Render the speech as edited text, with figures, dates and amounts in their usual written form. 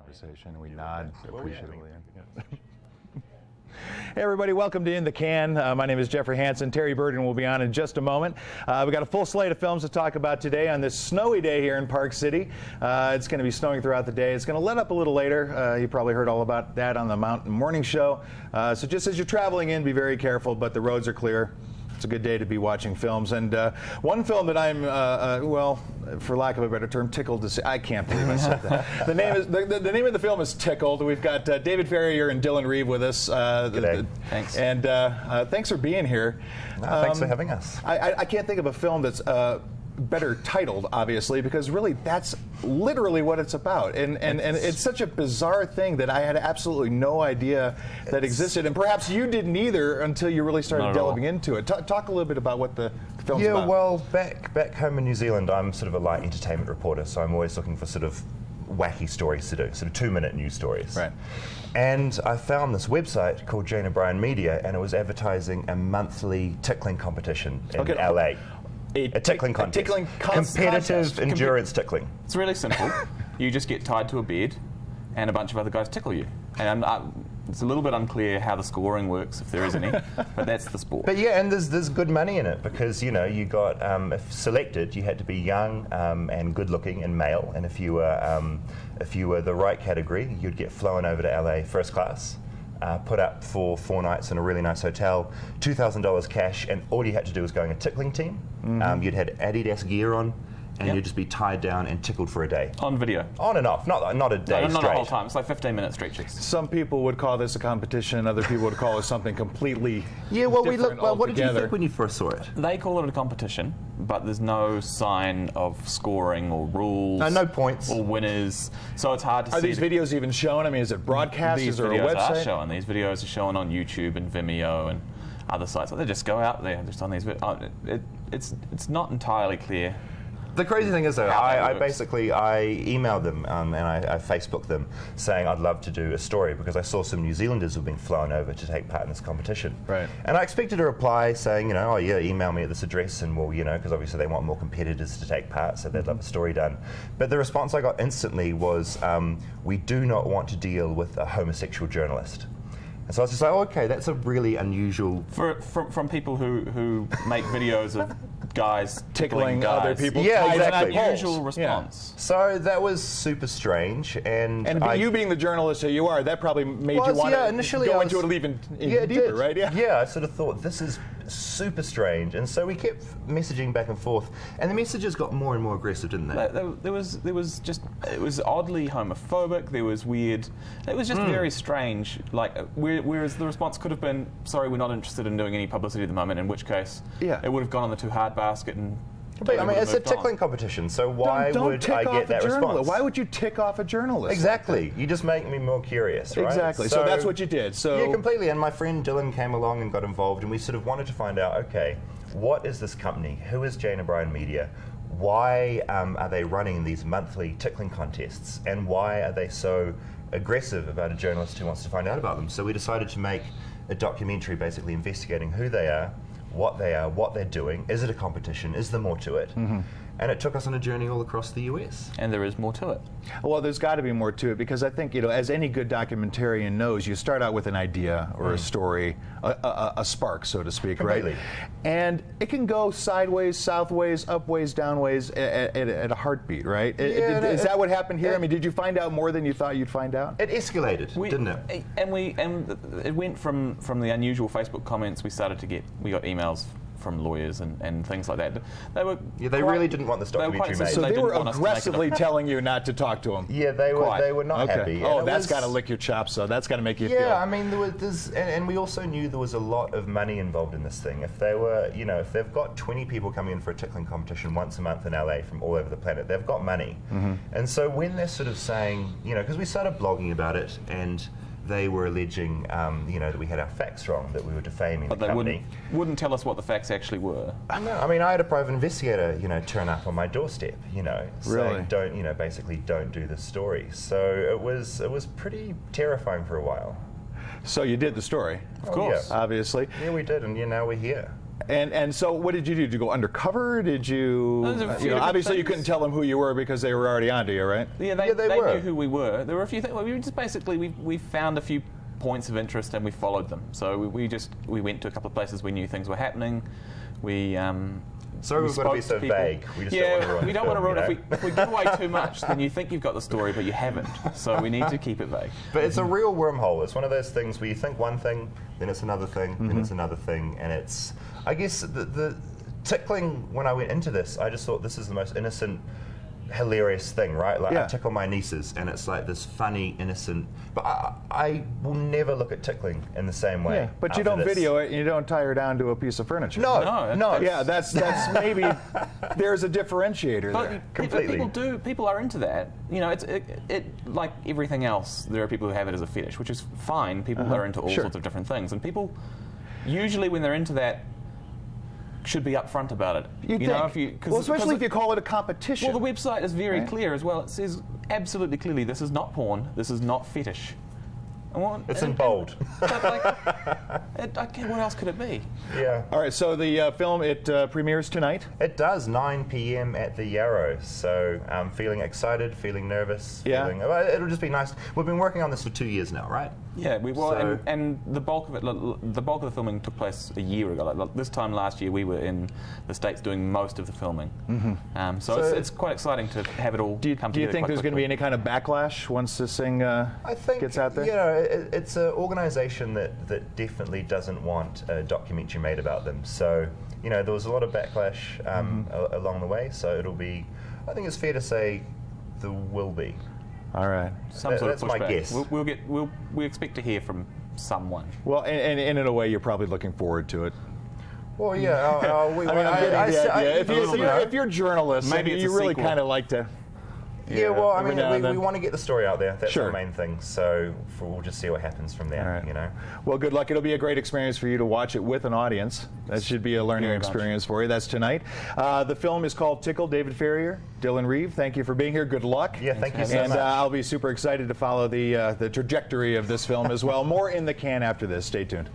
conversation. We nod appreciatively. Hey everybody, welcome to In the Can. My name is Jeffrey Hansen. Terry Burden will be on in just a moment. We've got a full slate of films to talk about today on this snowy day here in Park City. It's going to be snowing throughout the day. It's going to let up a little later. You probably heard all about that on the Mountain Morning Show. So just as you're traveling in, be very careful, but the roads are clear. It's a good day to be watching films. And one film that I'm, well, for lack of a better term, tickled to see. I can't believe I said that. The name of the film is Tickled. We've got David Farrier and Dylan Reeve with us. Thanks. And thanks for being here. Thanks for having us. I can't think of a film that's better titled, obviously, because really that's literally what it's about. And it's such a bizarre thing that I had absolutely no idea that existed. And perhaps you didn't either until you really started delving into it. Talk a little bit about what the film's about. Yeah, well, back home in New Zealand, I'm sort of a light entertainment reporter, so I'm always looking for sort of wacky stories to do, sort of 2-minute news stories. Right. And I found this website called Jane O'Brien Media, and it was advertising a monthly tickling competition in LA. A tickling contest. Competitive endurance tickling. It's really simple. You just get tied to a bed, and a bunch of other guys tickle you. And it's a little bit unclear how the scoring works, if there is any, but that's the sport. But yeah, and there's good money in it because you got if selected, you had to be young and good-looking and male, and if you were the right category, you'd get flown over to LA first class. Put up for 4 nights in a really nice hotel, $2,000 cash, and all you had to do was go on a tickling team. Mm-hmm. You'd had Adidas gear on, and you'd just be tied down and tickled for a day. On video. On and off, not a day straight. Not the whole time. It's like 15-minute stretches. Some people would call this a competition. Other people would call it something completely different what did you altogether. think when you first saw it? They call it a competition, but there's no sign of scoring or rules. No points. Or winners. So it's hard to see. Are these videos even shown? I mean, is it broadcast? Is there a website? These videos are shown. These videos are shown on YouTube and Vimeo and other sites. They just go out there just on these videos. It's not entirely clear. The crazy thing is, though, I emailed them and I Facebooked them saying I'd love to do a story because I saw some New Zealanders who've been flown over to take part in this competition. Right. And I expected a reply saying, oh yeah, email me at this address and we'll, because obviously they want more competitors to take part, so they'd love a story done. But the response I got instantly was, we do not want to deal with a homosexual journalist. And so I was just like, okay, that's a really unusual... From people who make videos of guys tickling guys. Other people. Yeah, exactly. It's an unusual response. Yeah. So that was super strange. And you being the journalist that you are, that probably made you want to go into it even deeper, right? Yeah, I sort of thought, this is super strange. And so we kept messaging back and forth. And the messages got more and more aggressive, didn't they? It was oddly homophobic. There was weird. It was just very strange. Like, whereas the response could have been, sorry, we're not interested in doing any publicity at the moment, in which case it would have gone on the too hard basket and... But I mean, it's a tickling competition, so why would I get that response? Why would you tick off a journalist? Exactly. You just make me more curious, right? Exactly. So that's what you did. So yeah, completely. And my friend Dylan came along and got involved, and we sort of wanted to find out, okay, what is this company? Who is Jane O'Brien Media? Why are they running these monthly tickling contests? And why are they so aggressive about a journalist who wants to find out about them? So we decided to make a documentary basically investigating who they are, what they're doing. Is it a competition? Is there more to it? Mm-hmm. And it took us on a journey all across the US. And there is more to it. Well, there's got to be more to it because I think, as any good documentarian knows, you start out with an idea or a story, a spark, so to speak, completely. Right? And it can go sideways, southways, upways, downways at a heartbeat, right? Is that what happened here? I mean, did you find out more than you thought you'd find out? It escalated, didn't it? And it went from the unusual Facebook comments we got emails from lawyers and things like that. They really didn't want this documentary made. So they were aggressively telling you not to talk to them. Yeah, they were not happy. Oh, that's got to lick your chops, though. That's got to make you feel. Yeah, I mean, and we also knew there was a lot of money involved in this thing. If they were, if they've got 20 people coming in for a tickling competition once a month in LA from all over the planet, they've got money. Mm-hmm. And so when they're sort of saying, because we started blogging about it and they were alleging, that we had our facts wrong, that we were defaming the company. But they wouldn't tell us what the facts actually were. No, I mean, I had a private investigator, turn up on my doorstep, saying, don't do this story. So it was pretty terrifying for a while. So you did the story, of course, obviously. Yeah, we did, and now we're here. And so, what did you do? Did you go undercover? Did you? There's a few You know, different obviously, you things. couldn't tell them who you were because they were already onto you, right? Yeah, Yeah, they were. knew who we were. There were a few things. We just basically we found a few points of interest and we followed them. So we went to a couple of places we knew things were happening. We Sorry, we've got to be spoke so people. vague. We just Yeah, don't want to ruin we the don't want to film, ruin you it. know? If we give away too much, then you think you've got the story, but you haven't. So we need to keep it vague. But it's a real wormhole. It's one of those things where you think one thing, then it's another thing, then it's another thing, and it's. I guess the tickling when I went into this, I just thought this is the most innocent, hilarious thing, right? Like Yeah. I tickle my nieces, and it's like this funny, innocent. But I will never look at tickling in the same way. Yeah, but you after don't this. video it and you don't tie her down to a piece of furniture. No, No, no. Yeah, that's maybe there's a differentiator But there. Completely. people are into that. You know, it like everything else. There are people who have it as a fetish, which is fine. People are into all Sure. sorts of different things, and people usually when they're into that should be upfront about it. You'd know, think. if you Well, especially if you call it a competition. well, the website is very Right. clear as well. It says absolutely clearly, this is not porn. This is not fetish. It's in bold. But what else could it be? Yeah. All right, so the film, it premieres tonight. It does, 9 p.m. at the Yarrow. So I'm feeling excited, feeling nervous. Yeah. Well, it'll just be nice. We've been working on this for 2 years now, right? Yeah, we were, So- and the bulk of it, the bulk of the filming took place a year ago. Like this time last year, we were in the States doing most of the filming. So it's quite exciting to have it all Do you, come do you together. think quite there's going to be quickly. any kind of backlash once this thing I think gets out there? You know, it's an organisation that definitely doesn't want a documentary made about them. So you know, there was a lot of backlash along the way. So it'll be. I think it's fair to say there will be. All right. Some sort That's of my pushback. guess. We expect to hear from someone. Well, and in a way, you're probably looking forward to it. Well, yeah. I mean, I'm getting the idea. If you're journalists, Maybe it's you a really sequel. kind of like to. Yeah, well, I every now and mean, then. we want to get the story out there. That's Sure. our main thing. So we'll just see what happens from there. All right. You know. Well, good luck. It'll be a great experience for you to watch it with an audience. That should be a learning Very much. experience for you. That's tonight. The film is called Tickle. David Ferrier, Dylan Reeve, thank you for being here. Good luck. Yeah, thank you so And much. I'll be super excited to follow the trajectory of this film as well. More in the can after this. Stay tuned.